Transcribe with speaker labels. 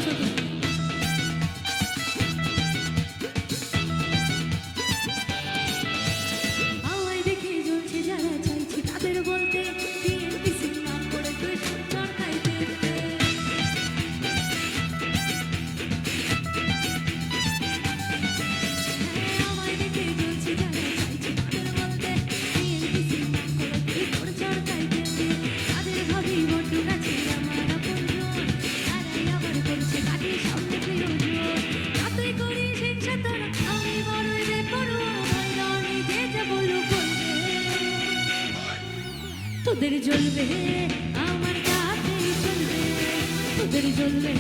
Speaker 1: করছো তুমি? আমায় দেখে জ্বলছে যারা চাইছে তাদের বলতে বিএনপিসির নাম করে তুই চরকাইতে। আমায় দেখে জ্বলছে যারা চাইছে তাদের বলতে বিএনপিসির নাম করে তুই চরকাইতে। তাদের ভাবি বড্ড কাছে আমার আপনজন, তারাই আবার করছে কাটি সামনে প্রিয়জন। যতই করিস হিংসা তোরা, আমি বড়ই বেপরোয়া, ভয় ডর নেই যে যা বলুক বলবে। তোদের জ্বলবে আমার কাছেই চলবে, তোদের জ্বলবে